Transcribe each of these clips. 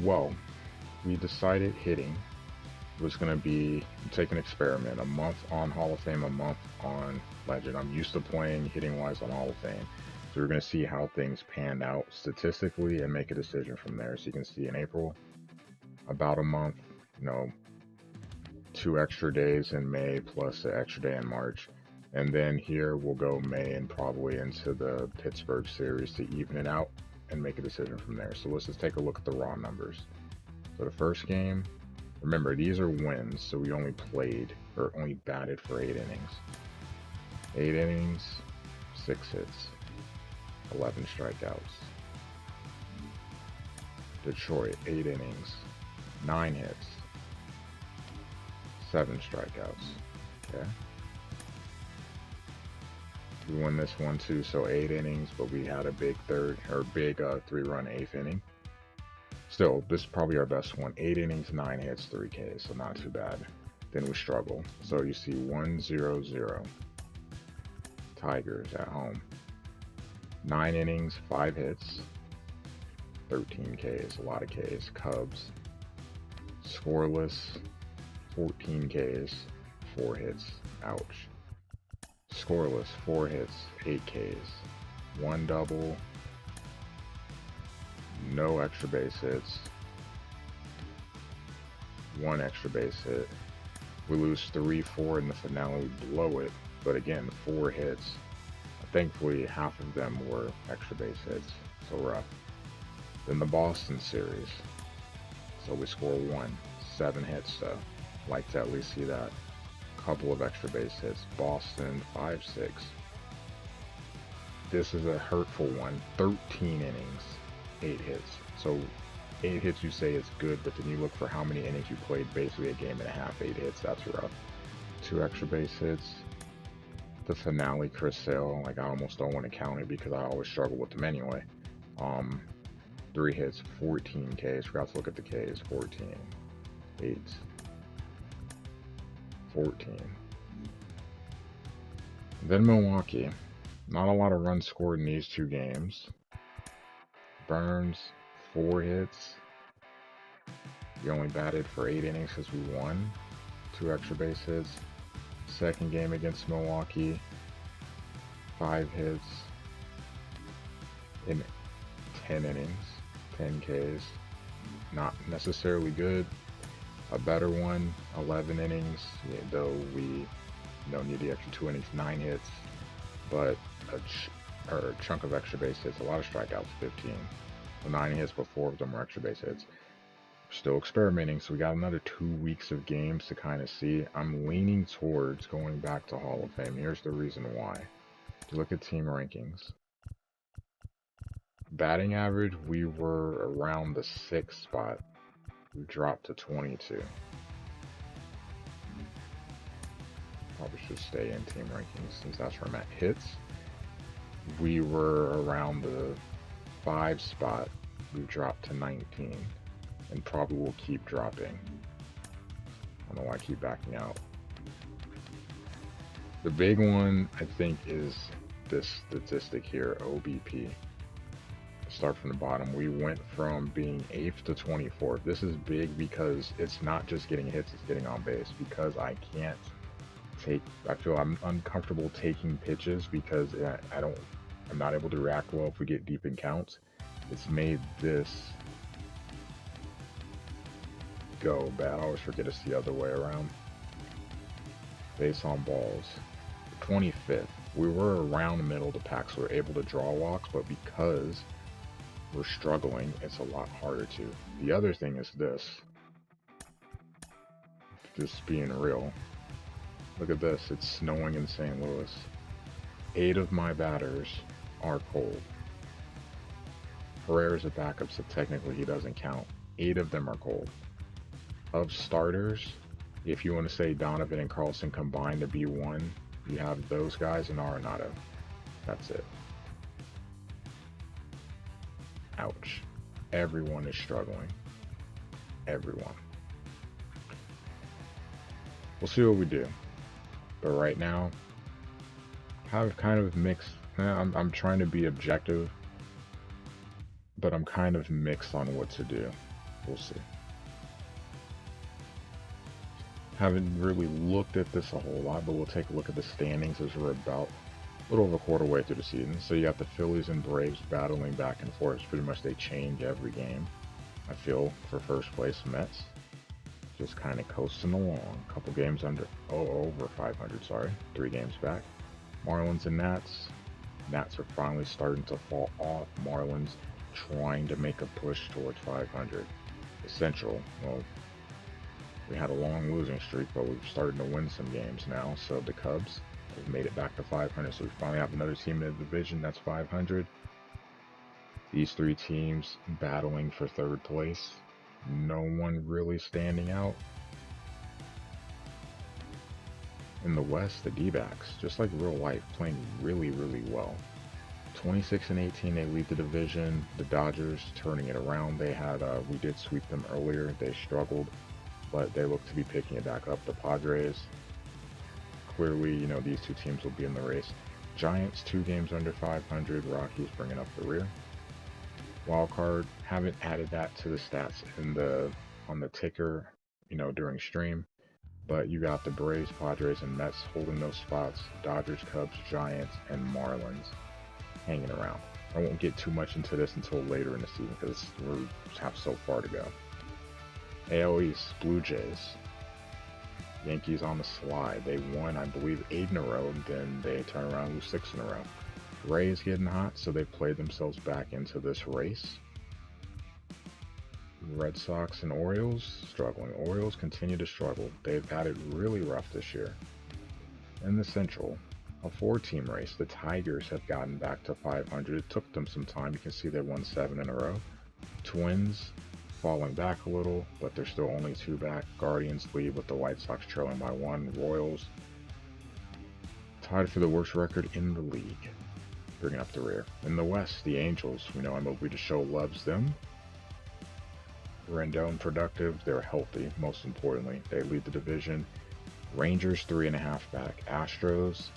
Well, we decided hitting was going to be take an experiment, a month on Hall of Fame, a month on Legend. I'm used to playing hitting wise on Hall of Fame. So we're going to see how things panned out statistically and make a decision from there. So you can see in April, about a month, you know, 2 extra days in May plus an extra day in March. And then here we'll go May and probably into the Pittsburgh series to even it out and make a decision from there. So let's just take a look at the raw numbers. So the first game, remember these are wins, so we only played or only batted for 8 innings. 8 innings, 6 hits, 11 strikeouts. Detroit, 8 innings, 9 hits, 7 strikeouts. Okay. We won this one too, so 8 innings, but we had a big 3-run eighth inning. Still, this is probably our best one. 8 innings, 9 hits, 3 Ks, so not too bad. Then we struggle. So you see 1-0-0. Tigers at home. 9 innings, 5 hits, 13 Ks, a lot of Ks. Cubs. Scoreless, 14 Ks, 4 hits. Ouch. Scoreless, 4 hits, 8 Ks. 1 double. No extra base hits. 1 extra base hit. We lose 3-4 in the finale, we blow it, but again, 4 hits. Thankfully, half of them were extra base hits, so rough. Then the Boston series. So we score 1, 7 hits though. Like to at least see that. Couple of extra base hits. Boston 5-6. This is a hurtful one. 13 innings, 8 hits. So 8 hits you say is good, but then you look for how many innings you played, basically a game and a half, 8 hits, that's rough. 2 extra base hits. The finale, Chris Sale, like I almost don't want to count it because I always struggle with them anyway. 3 hits, 14 Ks. Forgot to look at the Ks. 14, 8, 14. Then Milwaukee. Not a lot of runs scored in these 2 games. Burns, 4 hits. He only batted for 8 innings because we won. 2 extra base hits. Second game against Milwaukee, 5 hits in 10 innings, 10 Ks. Not necessarily good. A better one, 11 innings, though we need the extra 2 innings, 9 hits, but a chunk of extra base hits, a lot of strikeouts, 15. So 9 hits, but 4 of them were extra base hits. Still experimenting, so we got another 2 weeks of games to kind of see. I'm leaning towards going back to Hall of Fame. Here's the reason why. If you look at team rankings, batting average, we were around the 6th spot. We dropped to 22. Probably should stay in team rankings since that's where I'm at. Hits, we were around the 5 spot. We dropped to 19. And probably will keep dropping. I don't know why I keep backing out. The big one, I think, is this statistic here, OBP. Start from the bottom. We went from being 8th to 24th. This is big because it's not just getting hits, it's getting on base. Because I feel I'm uncomfortable taking pitches because I'm not able to react well if we get deep in counts. It's made this go bad. I always forget it's the other way around. Base on balls, 25th. We were around the middle of the pack, so we're able to draw walks, but because we're struggling, it's a lot harder to. The other thing is this. Just being real. Look at this. It's snowing in St. Louis. 8 of my batters are cold. Herrera's a backup, so technically he doesn't count. 8 of them are cold. Of starters, if you want to say Donovan and Carlson combined to be 1, you have those guys and Arenado. That's it. Ouch. Everyone is struggling. Everyone. We'll see what we do. But right now, have kind of mixed. I'm trying to be objective, but I'm kind of mixed on what to do. We'll see. Haven't really looked at this a whole lot, but we'll take a look at the standings as we're about a little over a quarter way through the season. So you got the Phillies and Braves battling back and forth. It's pretty much they change every game. I feel for first place Mets, just kind of coasting along. A couple games over 500. Sorry, 3 games back. Marlins and Nats. Nats are finally starting to fall off. Marlins trying to make a push towards 500. The Central, well, we had a long losing streak, but we've started to win some games now. So the Cubs have made it back to 500. So we finally have another team in the division that's 500. These 3 teams battling for 3rd place. No one really standing out. In the West, the D-backs, just like real life, playing really, really well. 26 and 18, they lead the division. The Dodgers turning it around. They had, we did sweep them earlier. They struggled, but they look to be picking it back up. The Padres, clearly, you know, these 2 teams will be in the race. Giants, 2 games under 500. Rockies bringing up the rear. Wild card, haven't added that to the stats on the ticker, you know, during stream. But you got the Braves, Padres, and Mets holding those spots. Dodgers, Cubs, Giants, and Marlins hanging around. I won't get too much into this until later in the season because we have so far to go. AL East, Blue Jays. Yankees on the slide. They won, I believe, 8 in a row, and then they turn around and lose 6 in a row. Rays getting hot, so they played themselves back into this race. Red Sox and Orioles struggling. Orioles continue to struggle. They've had it really rough this year. In the Central, a 4-team race. The Tigers have gotten back to 500. It took them some time. You can see they won 7 in a row. Twins falling back a little, but they're still only 2 back. Guardians lead with the White Sox trailing by 1. Royals tied for the worst record in the league, bringing up the rear. In the West, the Angels. We know MLB The Show loves them. Rendon productive. They're healthy, most importantly. They lead the division. Rangers 3.5 back. Astros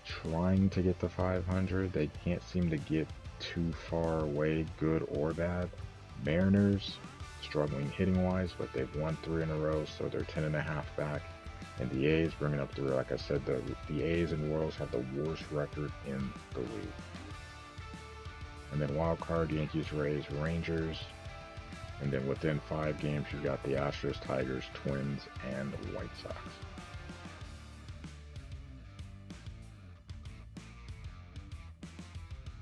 trying to get to 500. They can't seem to get too far away, good or bad. Mariners struggling hitting wise, but they've won 3 in a row, so they're 10.5 back. And the A's bringing up the rear. Like I said, the A's and Royals have the worst record in the league. And then wild card, Yankees, Rays, Rangers. And then within 5 games, you've got the Astros, Tigers, Twins, and White Sox.